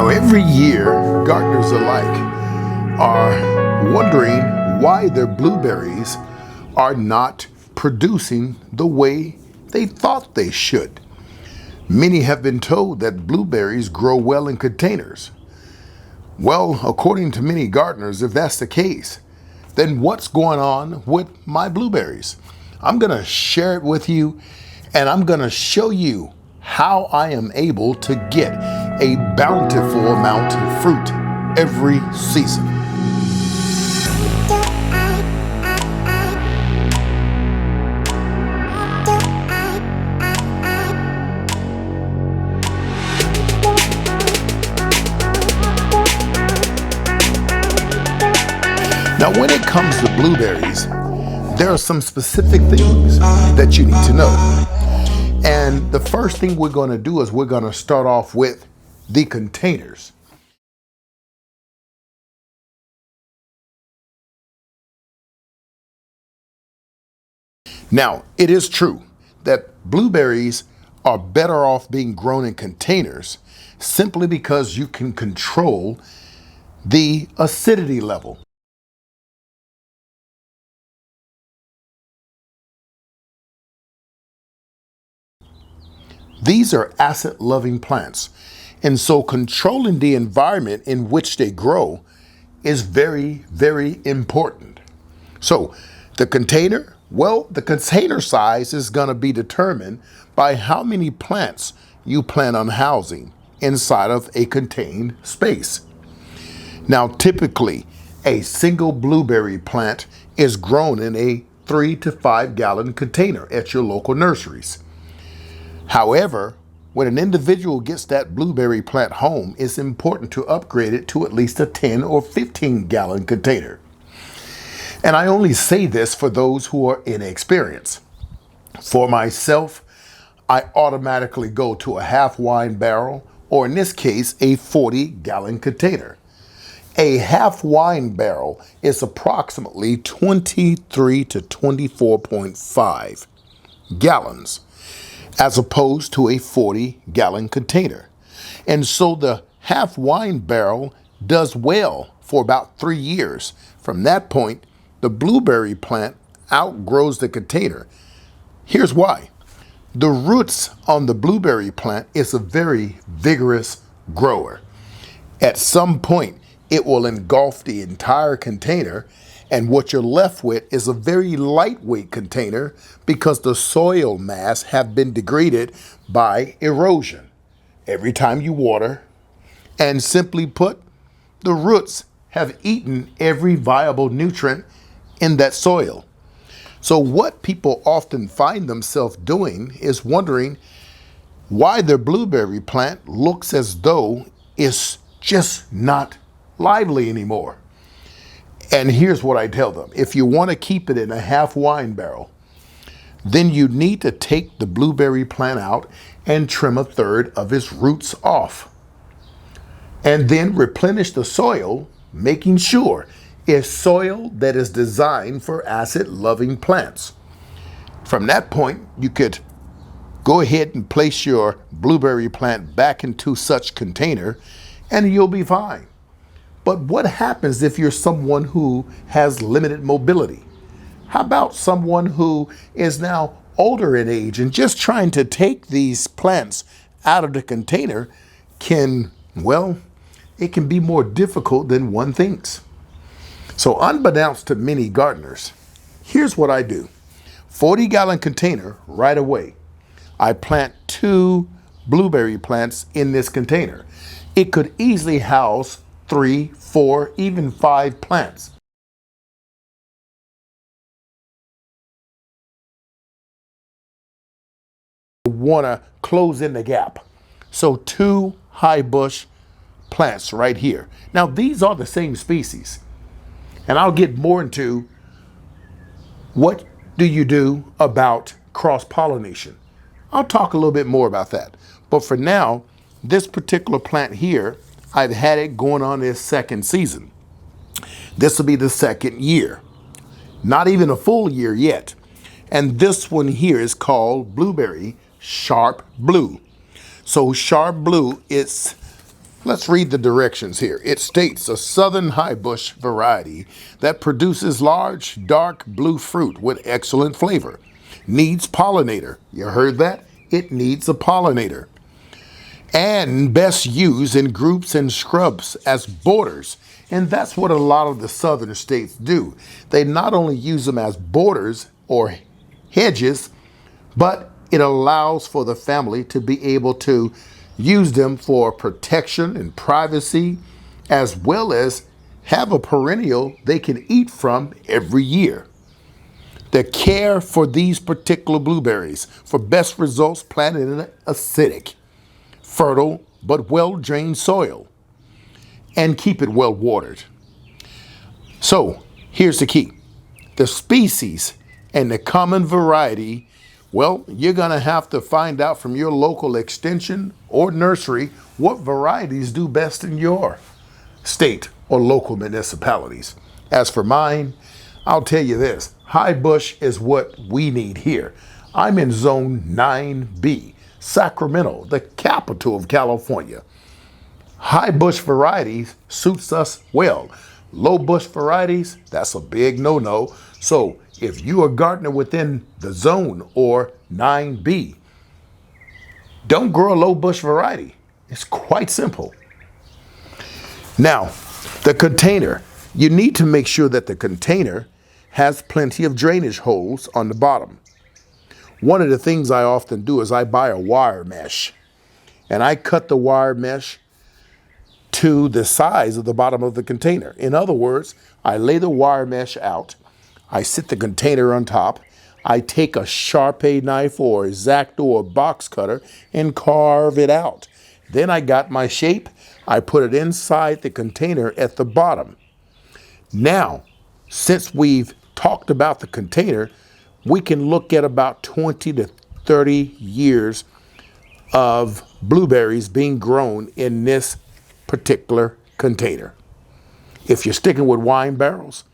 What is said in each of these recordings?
Now, every year, gardeners alike are wondering why their blueberries are not producing the way they thought they should. Many have been told that blueberries grow well in containers. Well, according to many gardeners, if that's the case, then what's going on with my blueberries? I'm going to share it with you, and I'm going to show you how I am able to get a bountiful amount of fruit every season. Now, when it comes to blueberries, there are some specific things that you need to know. And the first thing we're going to do is we're going to start off with the containers. Now, it is true that blueberries are better off being grown in containers simply because you can control the acidity level. These are acid-loving plants, and so controlling the environment in which they grow is very, very important. So the container, well, the container size is going to be determined by how many plants you plan on housing inside of a contained space. Now, typically, a single blueberry plant is grown in a 3 to 5 gallon container at your local nurseries. However, when an individual gets that blueberry plant home, it's important to upgrade it to at least a 10 or 15 gallon container. And I only say this for those who are inexperienced. For myself, I automatically go to a half wine barrel, or in this case, a 40 gallon container. A half wine barrel is approximately 23 to 24.5 gallons. As opposed to a 40 gallon container. And so the half wine barrel does well for about 3 years. From that point, the blueberry plant outgrows the container. Here's why. The roots on the blueberry plant is a very vigorous grower. At some point, it will engulf the entire container, and what you're left with is a very lightweight container because the soil mass have been degraded by erosion every time you water. And simply put, the roots have eaten every viable nutrient in that soil. So what people often find themselves doing is wondering why their blueberry plant looks as though it's just not lively anymore. And here's what I tell them. If you want to keep it in a half wine barrel, then you need to take the blueberry plant out and trim a third of its roots off. And then replenish the soil, making sure it's soil that is designed for acid-loving plants. From that point, you could go ahead and place your blueberry plant back into such container, and you'll be fine. But what happens if you're someone who has limited mobility? How about someone who is now older in age and just trying to take these plants out of the container it can be more difficult than one thinks. So unbeknownst to many gardeners, here's what I do. 40 gallon container right away. I plant 2 blueberry plants in this container. It could easily house 3, 4, even 5 plants. Want to close in the gap. So 2 Highbush plants right here. Now these are the same species. And I'll get more into what do you do about cross-pollination. I'll talk a little bit more about that. But for now, this particular plant here, I've had it going on its second season. This will be the second year. Not even a full year yet. And this one here is called Blueberry Sharp Blue. So Sharp Blue, it's Let's read the directions here. It states a southern highbush variety that produces large, dark blue fruit with excellent flavor. Needs pollinator. You heard that? It needs a pollinator. And best used in groups and scrubs as borders. And that's what a lot of the southern states do. They not only use them as borders or hedges, but it allows for the family to be able to use them for protection and privacy, as well as have a perennial they can eat from every year. The care for these particular blueberries for best results planted in an acidic, fertile, but well-drained soil, and keep it well watered. So here's the key. The species and the common variety, well, you're going to have to find out from your local extension or nursery what varieties do best in your state or local municipalities. As for mine, I'll tell you this, Highbush is what we need here. I'm in zone 9B, Sacramento, the capital of California. Highbush varieties suits us well. Low bush varieties, that's a big no-no. So if you are gardener within the zone or 9B, don't grow a low bush variety. It's quite simple. Now, the container. You need to make sure that the container has plenty of drainage holes on the bottom. One of the things I often do is I buy a wire mesh, and I cut the wire mesh to the size of the bottom of the container. In other words, I lay the wire mesh out, I sit the container on top, I take a Sharpie knife or a X-Acto or box cutter and carve it out. Then I got my shape, I put it inside the container at the bottom. Now, since we've talked about the container, we can look at about 20 to 30 years of blueberries being grown in this particular container. If you're sticking with wine barrels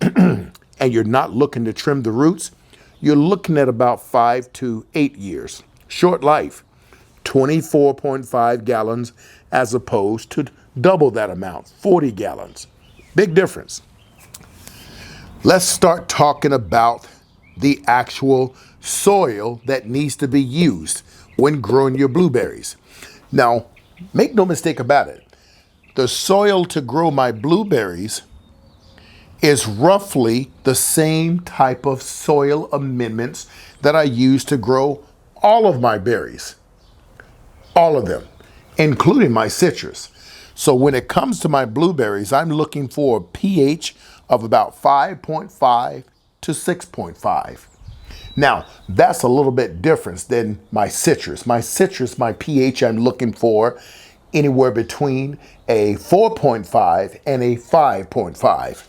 and you're not looking to trim the roots, you're looking at about 5 to 8 years. Short life, 24.5 gallons as opposed to double that amount, 40 gallons. Big difference. Let's start talking about the actual soil that needs to be used when growing your blueberries. Now, make no mistake about it. The soil to grow my blueberries is roughly the same type of soil amendments that I use to grow all of my berries. All of them, including my citrus. So when it comes to my blueberries, I'm looking for a pH of about 5.5 to 6.5. Now, that's a little bit different than my citrus. My citrus, my pH, I'm looking for anywhere between a 4.5 and a 5.5.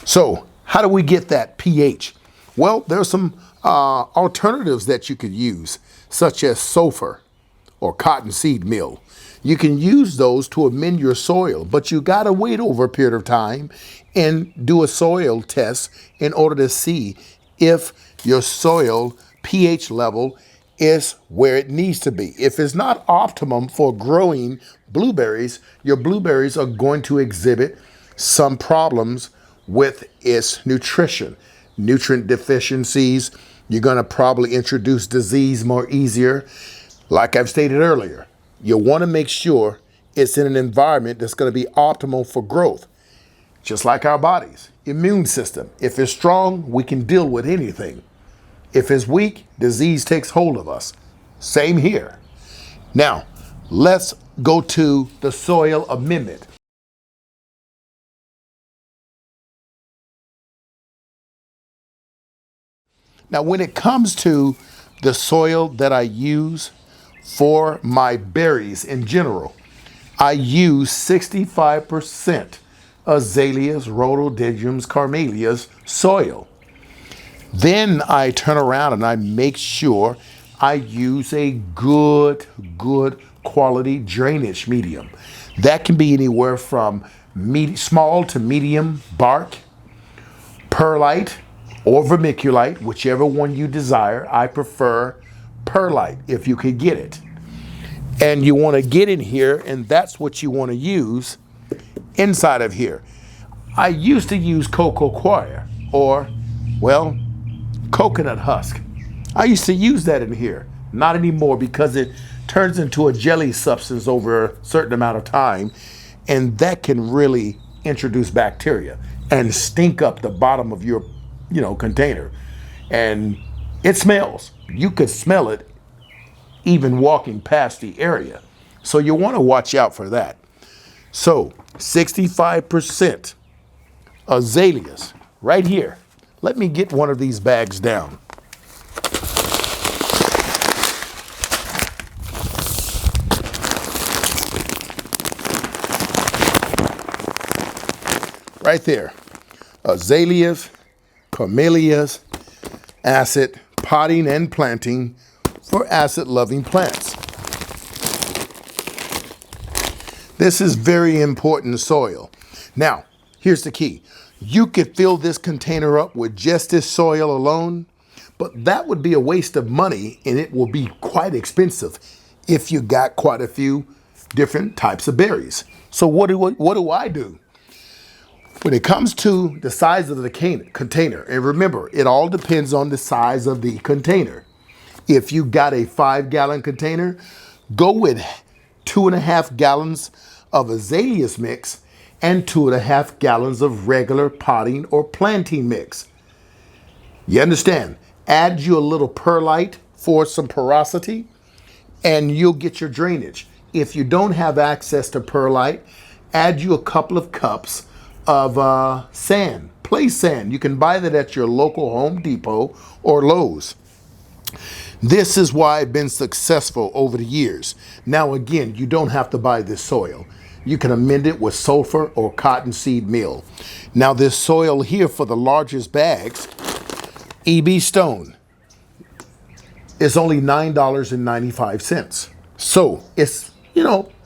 So how do we get that pH? Well, there's some alternatives that you could use, such as sulfur or cottonseed meal. You can use those to amend your soil, but you got to wait over a period of time and do a soil test in order to see if your soil pH level is where it needs to be. If it's not optimum for growing blueberries, your blueberries are going to exhibit some problems with its nutrition, nutrient deficiencies. You're going to probably introduce disease more easier. Like I've stated earlier, you want to make sure it's in an environment that's going to be optimal for growth. Just like our bodies, immune system. If it's strong, we can deal with anything. If it's weak, disease takes hold of us. Same here. Now, let's go to the soil amendment. Now, when it comes to the soil that I use for my berries in general, I use 65% azaleas, rhododendrons, camellias soil. Then I turn around and I make sure I use a good quality drainage medium. That can be anywhere from small to medium bark, perlite, or vermiculite, whichever one you desire. I prefer perlite if you could get it. And you want to get in here, and that's what you want to use inside of here. I used to use cocoa coir, or, well, coconut husk. I used to use that in here. Not anymore, because it turns into a jelly substance over a certain amount of time, and that can really introduce bacteria and stink up the bottom of your, container. And it smells. You could smell it even walking past the area. So you want to watch out for that. So 65% azaleas right here. Let me get one of these bags down. Right there. Azaleas, camellias, acid, potting and planting for acid-loving plants. This is very important soil. Now, here's the key. You could fill this container up with just this soil alone, but that would be a waste of money, and it will be quite expensive if you got quite a few different types of berries. So what do I do? When it comes to the size of the container, and remember, it all depends on the size of the container. If you got a 5-gallon container, go with 2.5 gallons of azaleas mix and 2.5 gallons of regular potting or planting mix. You understand? Add you a little perlite for some porosity, and you'll get your drainage. If you don't have access to perlite, add you a couple of cups of sand, place sand. You can buy that at your local Home Depot or Lowe's. This is why I've been successful over the years. Now again, you don't have to buy this soil. You can amend it with sulfur or cottonseed meal. Now this soil here for the largest bags, EB Stone, is only $9.95. So it's,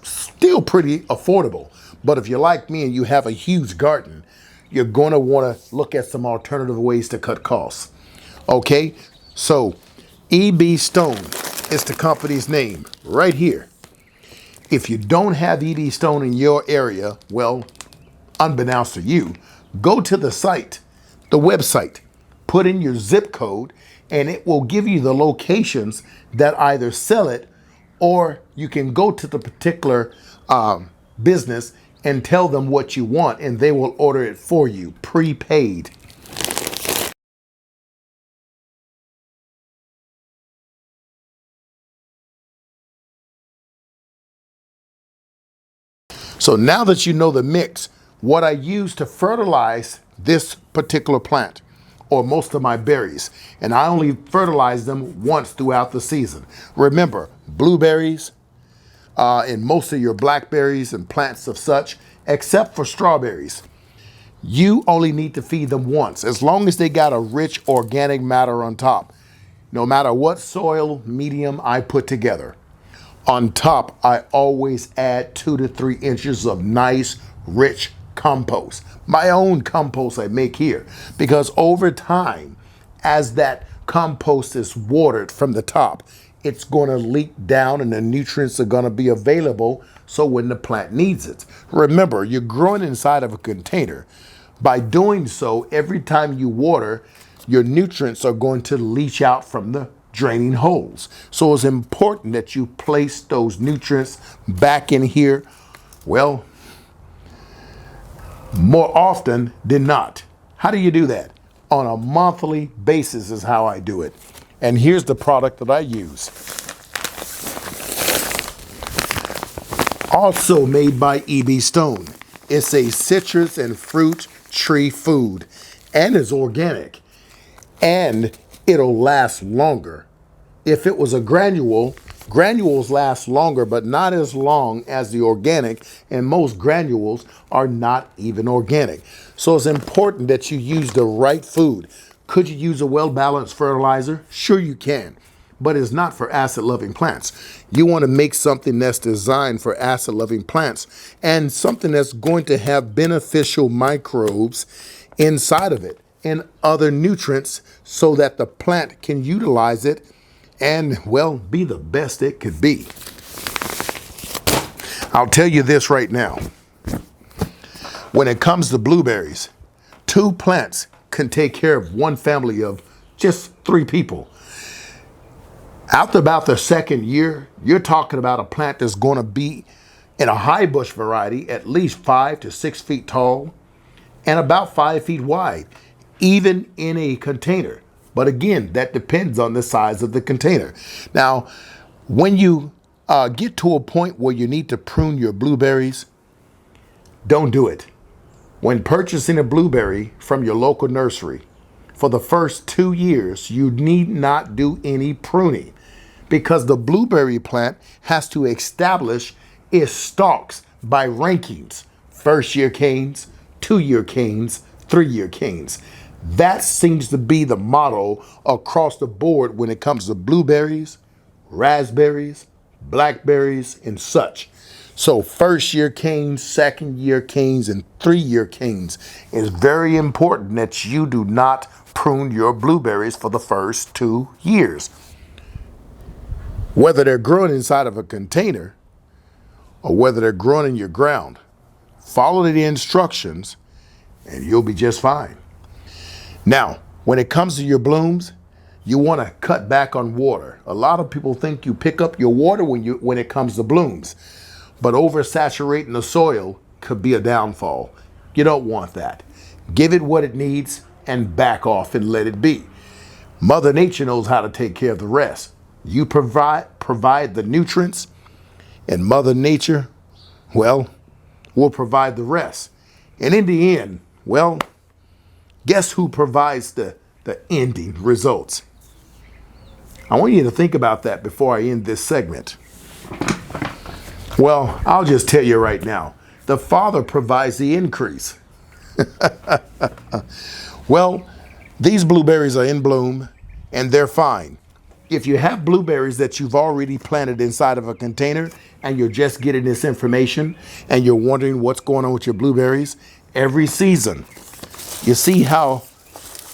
still pretty affordable. But if you're like me and you have a huge garden, you're going to want to look at some alternative ways to cut costs. Okay, so EB Stone is the company's name right here. If you don't have EB Stone in your area, well, unbeknownst to you, go to the site, the website, put in your zip code, and it will give you the locations that either sell it, or you can go to the particular business and tell them what you want, and they will order it for you, prepaid. So now that you know the mix, what I use to fertilize this particular plant, or most of my berries, and I only fertilize them once throughout the season. Remember, blueberries, and most of your blackberries and plants of such, except for strawberries, you only need to feed them once, as long as they got a rich organic matter on top, no matter what soil medium I put together. On top, I always add 2 to 3 inches of nice, rich compost. My own compost I make here, because over time, as that compost is watered from the top, it's going to leak down and the nutrients are going to be available so when the plant needs it. Remember, you're growing inside of a container. By doing so, every time you water, your nutrients are going to leach out from the draining holes. So it's important that you place those nutrients back in here, well, more often than not. How do you do that? On a monthly basis is how I do it. And here's the product that I use. Also made by EB Stone. It's a citrus and fruit tree food, and it's organic, and it'll last longer. If it was a granules last longer, but not as long as the organic, and most granules are not even organic. So it's important that you use the right food. Could you use a well-balanced fertilizer? Sure you can, but it's not for acid-loving plants. You want to make something that's designed for acid-loving plants, and something that's going to have beneficial microbes inside of it and other nutrients so that the plant can utilize it and, well, be the best it could be. I'll tell you this right now. When it comes to blueberries, 2 plants can take care of one family of just 3 people. After about the second year, you're talking about a plant that's going to be in a Highbush variety at least 5 to 6 feet tall and about 5 feet wide, even in a container. But again, that depends on the size of the container. Now, when you get to a point where you need to prune your blueberries, don't do it. When purchasing a blueberry from your local nursery, for the first 2 years, you need not do any pruning because the blueberry plant has to establish its stalks by rankings. 1st-year canes, 2-year canes, 3-year canes. That seems to be the model across the board when it comes to blueberries, raspberries, blackberries, and such. So 1st-year canes, 2nd-year canes, and 3-year canes. It's very important that you do not prune your blueberries for the first 2 years. Whether they're grown inside of a container or whether they're grown in your ground, follow the instructions and you'll be just fine. Now, when it comes to your blooms, you want to cut back on water. A lot of people think you pick up your water when it comes to blooms, but oversaturating the soil could be a downfall. You don't want that. Give it what it needs and back off and let it be. Mother Nature knows how to take care of the rest. You provide the nutrients, and Mother Nature, well, will provide the rest. And in the end, well, guess who provides the ending results? I want you to think about that before I end this segment. Well, I'll just tell you right now, the Father provides the increase. Well, these blueberries are in bloom and they're fine. If you have blueberries that you've already planted inside of a container and you're just getting this information and you're wondering what's going on with your blueberries, every season, you see how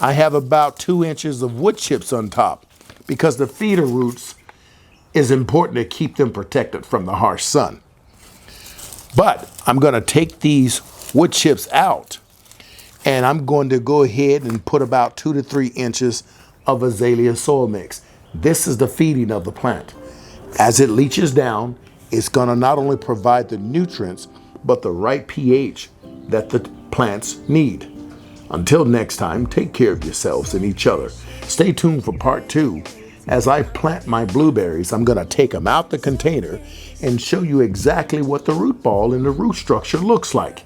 I have about 2 inches of wood chips on top because the feeder roots is important to keep them protected from the harsh sun. But I'm going to take these wood chips out and I'm going to go ahead and put about 2 to 3 inches of azalea soil mix. This is the feeding of the plant. As it leaches down, it's going to not only provide the nutrients, but the right pH that the plants need. Until next time, take care of yourselves and each other. Stay tuned for part 2. As I plant my blueberries, I'm going to take them out the container and show you exactly what the root ball and the root structure looks like.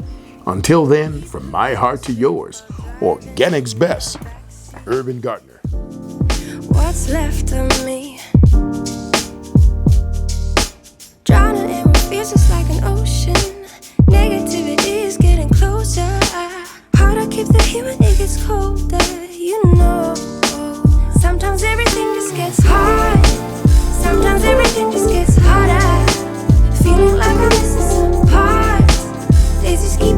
Until then, from my heart to yours, Organic's best, Urban Gardener. What's left of me? Drowning in what feels just like an ocean. Negativity is getting closer. Hard to keep the heat when it gets colder. You know, sometimes everything just gets hard. Sometimes everything just gets harder. Feeling like I'm missing some parts. Days just keep